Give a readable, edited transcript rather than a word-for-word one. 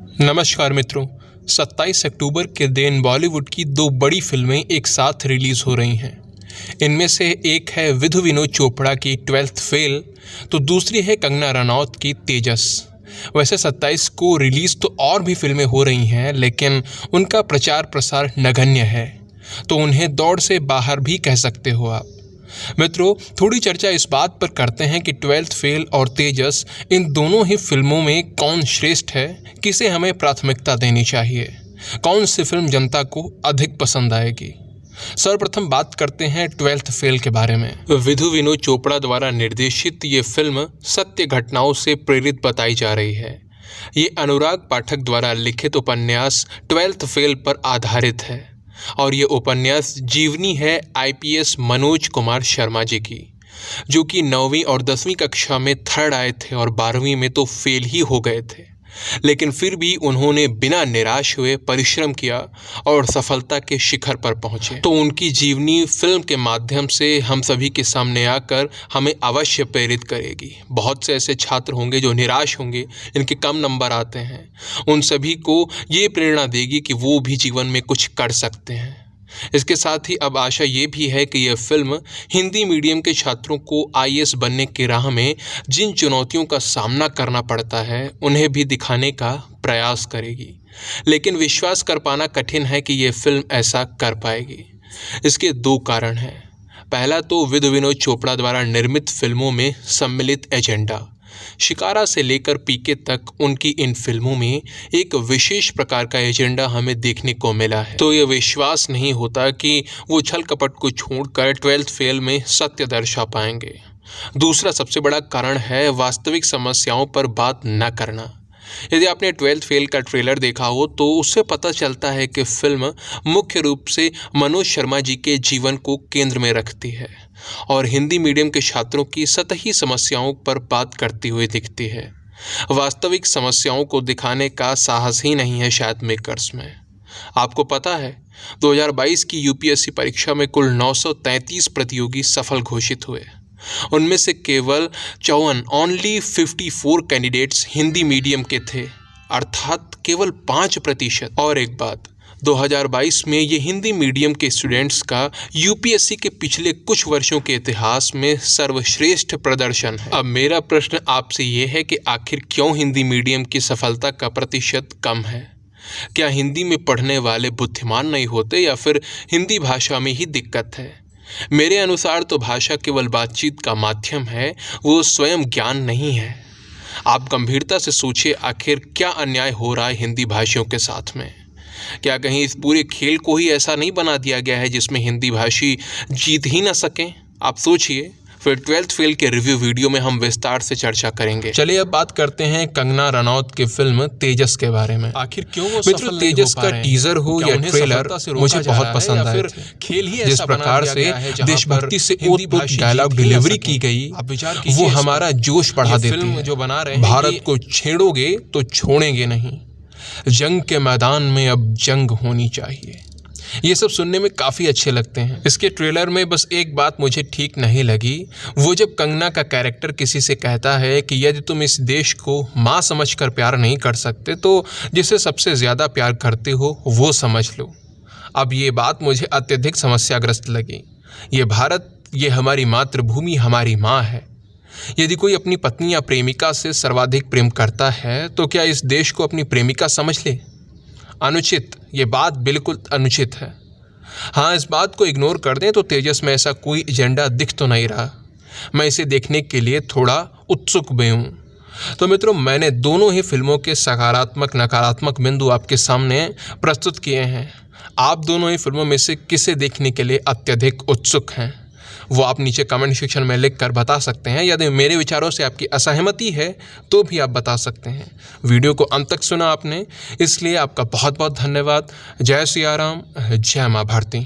नमस्कार मित्रों, 27 अक्टूबर के दिन बॉलीवुड की दो बड़ी फिल्में एक साथ रिलीज़ हो रही हैं। इनमें से एक है विधु विनोद चोपड़ा की 12th फेल, तो दूसरी है कंगना रनौत की तेजस। वैसे 27 को रिलीज़ तो और भी फिल्में हो रही हैं, लेकिन उनका प्रचार प्रसार नगण्य है, तो उन्हें दौड़ से बाहर भी कह सकते हो आप। मित्रों, थोड़ी चर्चा इस बात पर करते हैं कि 12th फेल और तेजस, इन दोनों ही फिल्मों में कौन श्रेष्ठ है, किसे हमें प्राथमिकता देनी चाहिए, कौन सी फिल्म जनता को अधिक पसंद आएगी। सर्वप्रथम बात करते हैं 12th फेल के बारे में। विधु विनोद चोपड़ा द्वारा निर्देशित ये फिल्म सत्य घटनाओं से प्रेरित बताई जा रही है। ये अनुराग पाठक द्वारा लिखित उपन्यास 12th फेल पर आधारित है और ये उपन्यास जीवनी है IPS मनोज कुमार शर्मा जी की, जो कि 9वीं और 10वीं कक्षा में थर्ड आए थे और 12वीं में तो फेल ही हो गए थे, लेकिन फिर भी उन्होंने बिना निराश हुए परिश्रम किया और सफलता के शिखर पर पहुंचे। तो उनकी जीवनी फिल्म के माध्यम से हम सभी के सामने आकर हमें अवश्य प्रेरित करेगी। बहुत से ऐसे छात्र होंगे जो निराश होंगे, इनके कम नंबर आते हैं, उन सभी को ये प्रेरणा देगी कि वो भी जीवन में कुछ कर सकते हैं। इसके साथ ही अब आशा ये भी है कि यह फिल्म हिंदी मीडियम के छात्रों को IAS बनने की राह में जिन चुनौतियों का सामना करना पड़ता है, उन्हें भी दिखाने का प्रयास करेगी। लेकिन विश्वास कर पाना कठिन है कि यह फिल्म ऐसा कर पाएगी। इसके दो कारण हैं। पहला तो विधु विनोद चोपड़ा द्वारा निर्मित फिल्मों में सम्मिलित एजेंडा। शिकारा से लेकर PK तक उनकी इन फिल्मों में एक विशेष प्रकार का एजेंडा हमें देखने को मिला है, तो ये विश्वास नहीं होता कि वो छल कपट को छोड़कर 12th फेल में सत्य दर्शा पाएंगे। दूसरा सबसे बड़ा कारण है वास्तविक समस्याओं पर बात न करना। यदि आपने 12th फेल का ट्रेलर देखा हो तो उससे पता चलता है कि फिल्म मुख्य रूप से मनोज शर्मा जी के जीवन को केंद्र में रखती है और हिंदी मीडियम के छात्रों की सतही समस्याओं पर बात करती हुई दिखती है। वास्तविक समस्याओं को दिखाने का साहस ही नहीं है शायद मेकर्स में। आपको पता है 2022 की UPSC परीक्षा में कुल 933 प्रतियोगी सफल घोषित हुए। उनमें से केवल 54 कैंडिडेट्स हिंदी मीडियम के थे, अर्थात केवल 5%। और एक बात, 2022 में ये हिंदी मीडियम के स्टूडेंट्स का UPSC के पिछले कुछ वर्षों के इतिहास में सर्वश्रेष्ठ प्रदर्शन है। अब मेरा प्रश्न आपसे ये है कि आखिर क्यों हिंदी मीडियम की सफलता का प्रतिशत कम है? क्या हिंदी में पढ़ने वाले बुद्धिमान नहीं होते या फिर हिंदी भाषा में ही दिक्कत है? मेरे अनुसार तो भाषा केवल बातचीत का माध्यम है, वो स्वयं ज्ञान नहीं है। आप गंभीरता से सोचिए, आखिर क्या अन्याय हो रहा है हिंदी भाषियों के साथ में? क्या कहीं इस पूरे खेल को ही ऐसा नहीं बना दिया गया है जिसमें हिंदी भाषी जीत ही ना सकें? आप सोचिए। फिर 12th फेल के रिव्यू वीडियो में हम विस्तार से चर्चा करेंगे। चलिए अब बात करते हैं कंगना रनौत की फिल्म तेजस के बारे में। आखिर क्यों वो मित्रों, तेजस का टीजर हो या ट्रेलर मुझे बहुत पसंद आया। खेल ही जिस प्रकार से देशभक्ति से ओतप्रोत डायलॉग डिलीवरी की गई, वो हमारा जोश बढ़ा देती है। जो बना रहे हैं, भारत को छेड़ोगे तो छोड़ेंगे नहीं, जंग के मैदान में अब जंग होनी चाहिए। ये सब सुनने में काफ़ी अच्छे लगते हैं। इसके ट्रेलर में बस एक बात मुझे ठीक नहीं लगी, वो जब कंगना का कैरेक्टर किसी से कहता है कि यदि तुम इस देश को माँ समझकर प्यार नहीं कर सकते तो जिसे सबसे ज़्यादा प्यार करते हो वो समझ लो। अब ये बात मुझे अत्यधिक समस्याग्रस्त लगी। ये भारत, ये हमारी मातृभूमि, हमारी माँ है। यदि कोई अपनी पत्नी या प्रेमिका से सर्वाधिक प्रेम करता है तो क्या इस देश को अपनी प्रेमिका समझ ले? अनुचित, ये बात बिल्कुल अनुचित है। हाँ, इस बात को इग्नोर कर दें तो तेजस में ऐसा कोई एजेंडा दिख तो नहीं रहा। मैं इसे देखने के लिए थोड़ा उत्सुक भी हूँ। तो मित्रों, मैंने दोनों ही फिल्मों के सकारात्मक नकारात्मक बिंदु आपके सामने प्रस्तुत किए हैं। आप दोनों ही फिल्मों में से किसे देखने के लिए अत्यधिक उत्सुक हैं, वो आप नीचे कमेंट सेक्शन में लिख कर बता सकते हैं। यदि मेरे विचारों से आपकी असहमति है तो भी आप बता सकते हैं। वीडियो को अंत तक सुना आपने, इसलिए आपका बहुत बहुत धन्यवाद। जय सिया राम, जय माँ भारती।